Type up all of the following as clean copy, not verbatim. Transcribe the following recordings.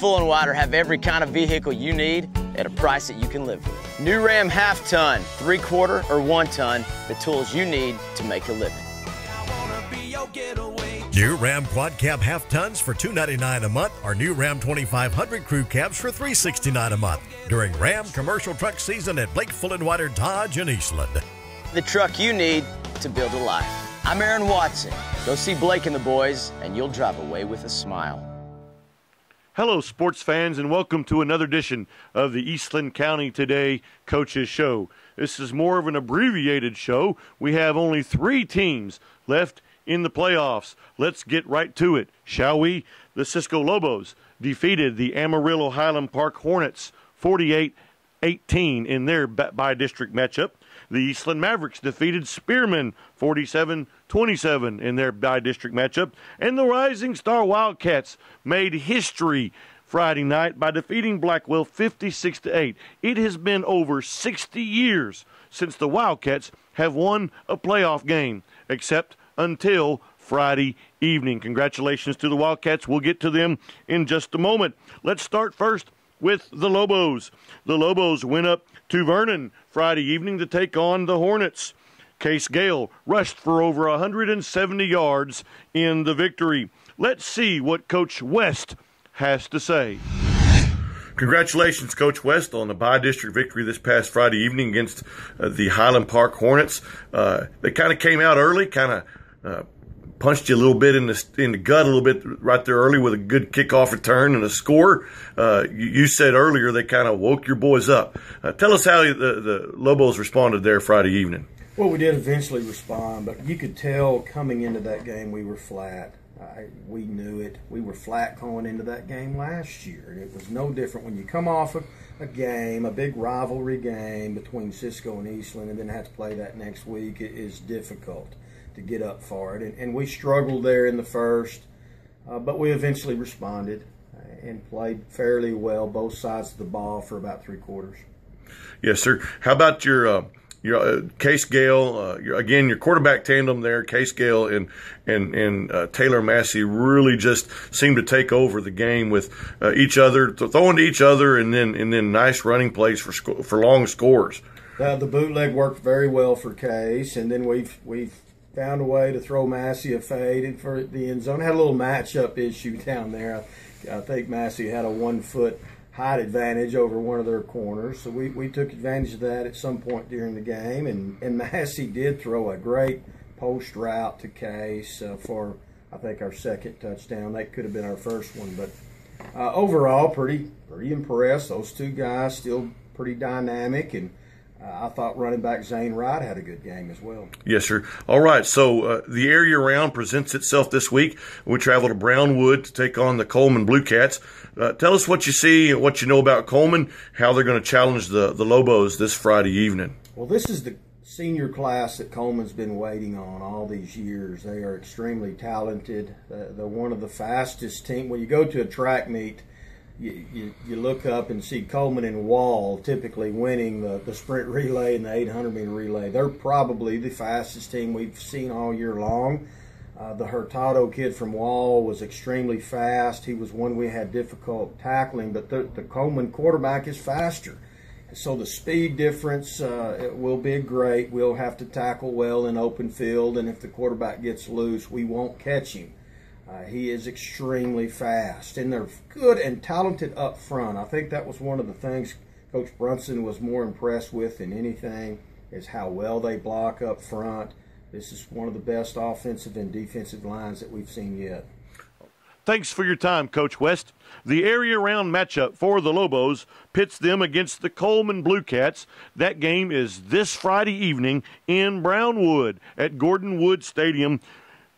Full and Wider have every kind of vehicle you need at a price that you can live with. New Ram half-ton, 3/4, or 1-ton, the tools you need to make a living. New Ram Quad Cab half tons for $299 a month, or new Ram 2500 crew cabs for $369 a month during Ram commercial truck season at Blake Full and Wider Dodge in Eastland. The truck you need to build a life. I'm Aaron Watson. Go see Blake and the boys, and you'll drive away with a smile. Hello, sports fans, and welcome to another edition of the Eastland County Today Coaches Show. This is more of an abbreviated show. We have only 3 teams left in the playoffs. Let's get right to it, shall we? The Cisco Lobos defeated the Amarillo Highland Park Hornets 48-18 in their by-district matchup. The Eastland Mavericks defeated Spearman 47-27 in their by-district matchup. And the Rising Star Wildcats made history Friday night by defeating Blackwell 56-8. It has been over 60 years since the Wildcats have won a playoff game, except until Friday evening. Congratulations to the Wildcats. We'll get to them in just a moment. Let's start first with the Lobos. The Lobos went up to Vernon Friday evening to take on the Hornets. Case Gale rushed for over 170 yards in the victory. Let's see what Coach West has to say. Congratulations, Coach West, on the by-district victory this past Friday evening against the Highland Park Hornets. They kind of came out early, punched you a little bit in the gut a little bit right there early with a good kickoff return and a score. You said earlier they kind of woke your boys up. Tell us how the Lobos responded there Friday evening. Well, we did eventually respond, but you could tell coming into that game we were flat. We knew it. We were flat going into that game last year, and it was no different when you come off a game, a big rivalry game between Cisco and Eastland, and then have to play that next week. It is difficult to get up for it, and we struggled there in the first, but we eventually responded and played fairly well both sides of the ball for about 3 quarters. Yes, sir. How about your Case Gale? Again, your quarterback tandem there, Case Gale and Taylor Massey, really just seemed to take over the game with each other, throwing to each other, and then nice running plays for long scores. The bootleg worked very well for Case, and then we've found a way to throw Massey a fade in for the end zone. Had a little matchup issue down there. I think Massey had a 1-foot height advantage over one of their corners, so we took advantage of that at some point during the game, and Massey did throw a great post route to Case for, I think, our second touchdown. That could have been our first one, but overall pretty impressed. Those 2 guys still pretty dynamic, and I thought running back Zane Wright had a good game as well. Yes, sir. All right, so the area round presents itself this week. We travel to Brownwood to take on the Coleman Blue Cats. Tell us what you see and what you know about Coleman, how they're going to challenge the Lobos this Friday evening. Well, this is the senior class that Coleman's been waiting on all these years. They are extremely talented. They're one of the fastest teams. When you go to a track meet, you look up and see Coleman and Wall typically winning the sprint relay and the 800-meter relay. They're probably the fastest team we've seen all year long. The Hurtado kid from Wall was extremely fast. He was one we had difficult tackling, but the Coleman quarterback is faster. So the speed difference it will be great. We'll have to tackle well in open field, and if the quarterback gets loose, we won't catch him. He is extremely fast, and they're good and talented up front. I think that was one of the things Coach Brunson was more impressed with than anything, is how well they block up front. This is one of the best offensive and defensive lines that we've seen yet. Thanks for your time, Coach West. The area round matchup for the Lobos pits them against the Coleman Blue Cats. That game is this Friday evening in Brownwood at Gordon Wood Stadium.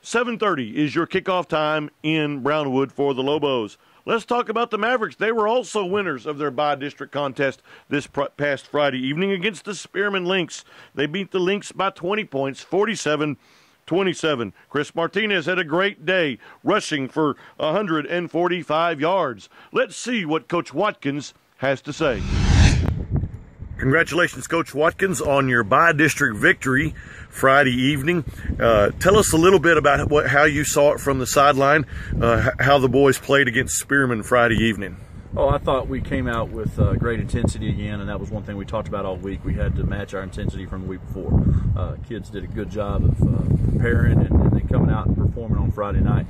7:30 is your kickoff time in Brownwood for the Lobos. Let's talk about the Mavericks. They were also winners of their by-district contest this past Friday evening against the Spearman Lynx. They beat the Lynx by 20 points, 47-27. Chris Martinez had a great day, rushing for 145 yards. Let's see what Coach Watkins has to say. Congratulations, Coach Watkins, on your by-district victory Friday evening. Tell us a little bit about how you saw it from the sideline, how the boys played against Spearman Friday evening. Oh, I thought we came out with great intensity again, and that was one thing we talked about all week. We had to match our intensity from the week before. Kids did a good job of preparing and then coming out and performing on Friday night.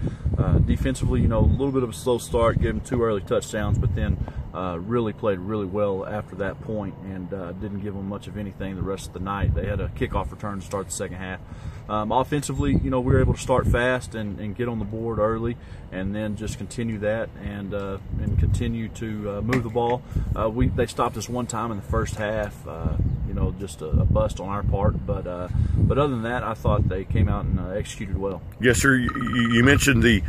Defensively, a little bit of a slow start, gave them 2 early touchdowns, but then really played really well after that point and didn't give them much of anything the rest of the night. They had a kickoff return to start the second half. Offensively, we were able to start fast and get on the board early, and then just continue that and continue to move the ball. They stopped us one time in the first half, just a bust on our part. But other than that, I thought they came out and executed well. Yes, sir. You mentioned the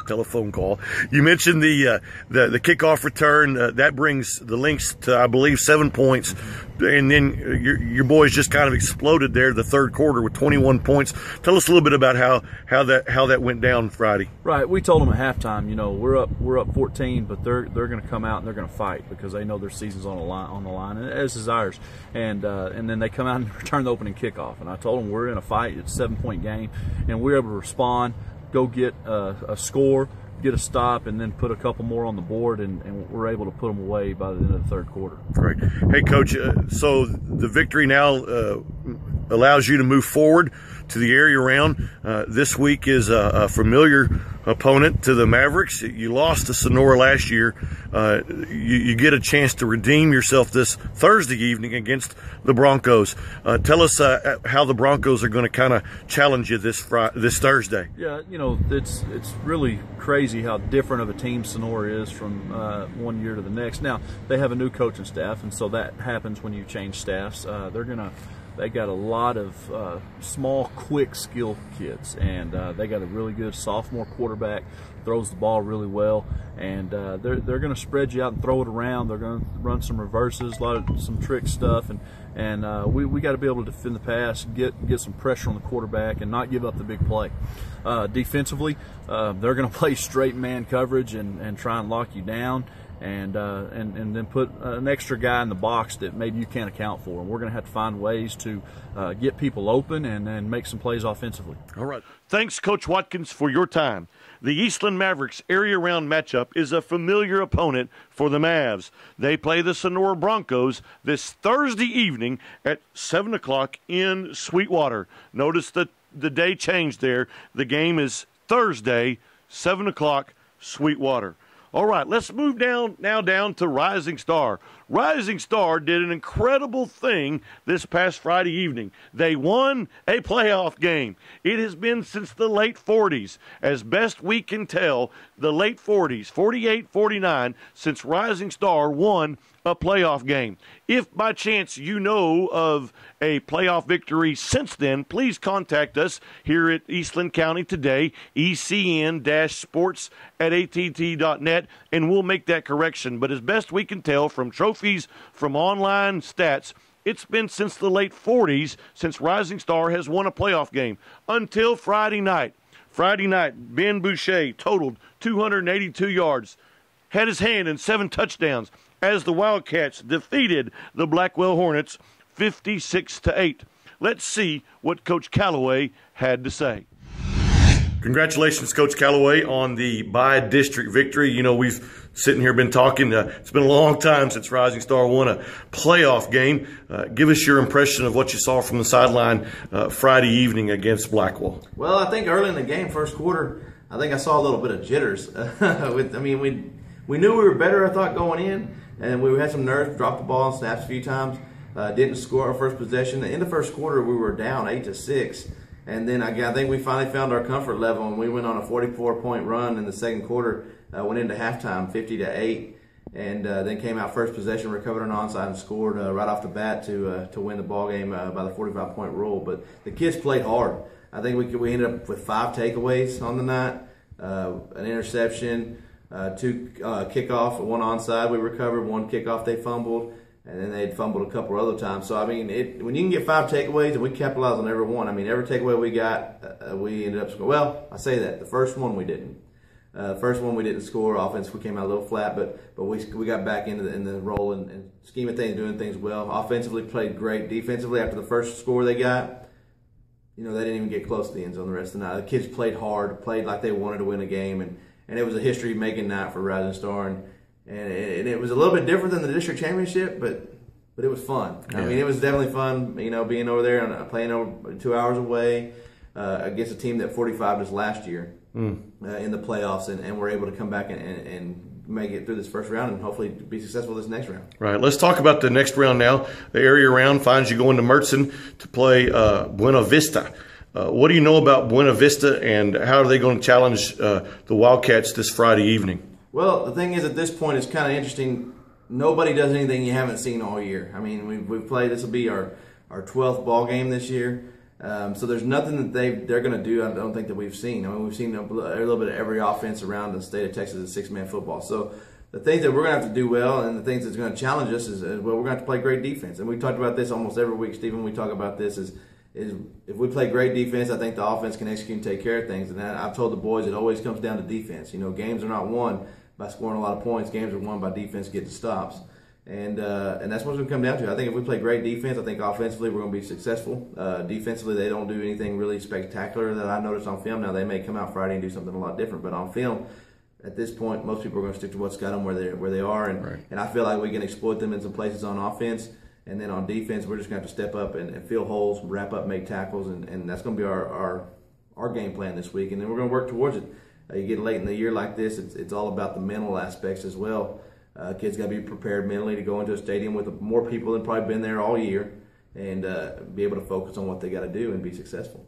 telephone call. You mentioned the kickoff return. That brings the Lynx to, I believe, 7 points. And then your boys just kind of exploded there the third quarter with 21 points. Tell us a little bit about how that went down Friday. Right. We told them at halftime, we're up 14, but they're going to come out and they're going to fight because they know their season's on the line, and as is ours. And then they come out and return the opening kickoff. And I told them we're in a fight. It's a 7-point game, and we're able to respond, go get a score, get a stop, and then put a couple more on the board, and we're able to put them away by the end of the third quarter. Great. Hey, Coach, so the victory now allows you to move forward to the area round. This week is a familiar opponent to the Mavericks. You lost to Sonora last year. You get a chance to redeem yourself this Thursday evening against the Broncos. Tell us how the Broncos are going to kind of challenge you this Thursday. Yeah, it's really crazy how different of a team Sonora is from one year to the next. Now, they have a new coaching staff, and so that happens when you change staffs. They got a lot of small, quick, skilled kids, and they got a really good sophomore quarterback, throws the ball really well, and they're going to spread you out and throw it around. They're going to run some reverses, some trick stuff, and we got to be able to defend the pass, get some pressure on the quarterback, and not give up the big play. Defensively, they're going to play straight man coverage and try and lock you down. And then put an extra guy in the box that maybe you can't account for. And we're going to have to find ways to get people open and make some plays offensively. All right. Thanks, Coach Watkins, for your time. The Eastland Mavericks area round matchup is a familiar opponent for the Mavs. They play the Sonora Broncos this Thursday evening at 7 o'clock in Sweetwater. Notice that the day changed there. The game is Thursday, 7 o'clock, Sweetwater. All right, let's move down to Rising Star. Rising Star did an incredible thing this past Friday evening. They won a playoff game. It has been since the late 40s, as best we can tell, the late 40s, 48-49, since Rising Star won a playoff game. If by chance you know of a playoff victory since then, please contact us here at Eastland County Today, ecn-sports@att.net, and we'll make that correction. But as best we can tell from trophies, from online stats, it's been since the late 40s since Rising Star has won a playoff game until Friday night. Friday night, Ben Boucher totaled 282 yards, had his hand in 7 touchdowns, as the Wildcats defeated the Blackwell Hornets 56-8. Let's see what Coach Calloway had to say. Congratulations, Coach Calloway, on the by-district victory. We've sitting here been talking. It's been a long time since Rising Star won a playoff game. Give us your impression of what you saw from the sideline Friday evening against Blackwell. Well, I think early in the game, first quarter, I think I saw a little bit of jitters. We knew we were better, I thought, going in, and we had some nerves, dropped the ball and snaps a few times. Didn't score our first possession. In the first quarter, we were down 8-6. And then I think we finally found our comfort level, and we went on a 44-point run in the second quarter, went into halftime 50-8, and then came out first possession, recovered an onside, and scored right off the bat to win the ball game by the 45-point rule. But the kids played hard. I think we ended up with 5 takeaways on the night, an interception, 2 kickoff, 1 onside we recovered, 1 kickoff they fumbled, and then they'd fumbled a couple other times. So, when you can get 5 takeaways, and we capitalized on every one. Every takeaway we got, we ended up scoring. Well, I say that. The first one we didn't. First one we didn't score. Offense, we came out a little flat, but we got back in the role and scheme of things, doing things well. Offensively, played great. Defensively, after the first score they got, they didn't even get close to the end zone the rest of the night. The kids played hard, played like they wanted to win a game, and it was a history-making night for Rising Star, and it was a little bit different than the district championship, but it was fun. Yeah. I mean, it was definitely fun, being over there and playing over 2 hours away against a team that 45 us last year in the playoffs, and we're able to come back and make it through this first round and hopefully be successful this next round. Right. Let's talk about the next round now. The area round finds you going to Mertzen to play Buena Vista. What do you know about Buena Vista, and how are they going to challenge the Wildcats this Friday evening? Well, the thing is, at this point, it's kind of interesting. Nobody does anything you haven't seen all year. I mean, we've played. This will be our 12th ball game this year. So there's nothing that they're going to do, I don't think, that we've seen. I mean, we've seen a little bit of every offense around the state of Texas in six-man football. So the things that we're going to have to do well, and the things that's going to challenge us is well, we're going to have to play great defense. And we talked about this almost every week, Stephen. We talk about this is if we play great defense, I think the offense can execute and take care of things. And I've told the boys it always comes down to defense. Games are not won by scoring a lot of points. Games are won by defense getting stops. And that's what it's going to come down to. I think if we play great defense, I think offensively we're going to be successful. Defensively, they don't do anything really spectacular that I noticed on film. Now, they may come out Friday and do something a lot different, but on film, at this point, most people are going to stick to what's got them where they are. And I feel like we can exploit them in some places on offense. And then on defense, we're just going to have to step up and fill holes, wrap up, make tackles, and that's going to be our game plan this week. And then we're going to work towards it. You get late in the year like this, it's all about the mental aspects as well. Kids got to be prepared mentally to go into a stadium with more people than probably been there all year and be able to focus on what they got to do and be successful.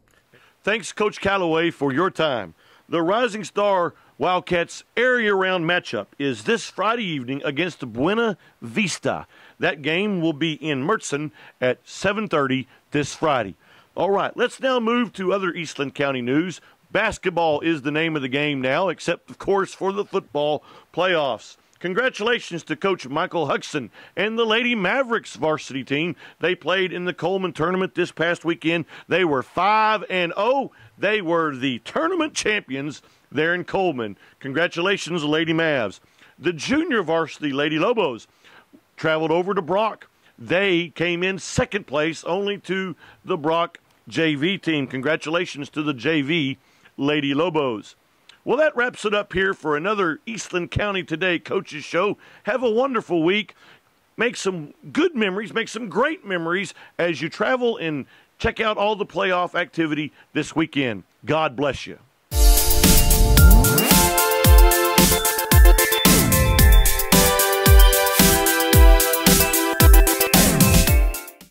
Thanks, Coach Callaway, for your time. The Rising Star Wildcats area-round matchup is this Friday evening against Buena Vista. That game will be in Mertzen at 7:30 this Friday. All right, let's now move to other Eastland County news. Basketball is the name of the game now, except, of course, for the football playoffs. Congratulations to Coach Michael Huxon and the Lady Mavericks varsity team. They played in the Coleman tournament this past weekend. They were 5-0. They were the tournament champions there in Coleman. Congratulations, Lady Mavs. The junior varsity Lady Lobos traveled over to Brock. They came in second place only to the Brock JV team. Congratulations to the JV Lady Lobos. Well, that wraps it up here for another Eastland County Today Coaches Show. Have a wonderful week. Make some good memories, make some great memories as you travel and check out all the playoff activity this weekend. God bless you.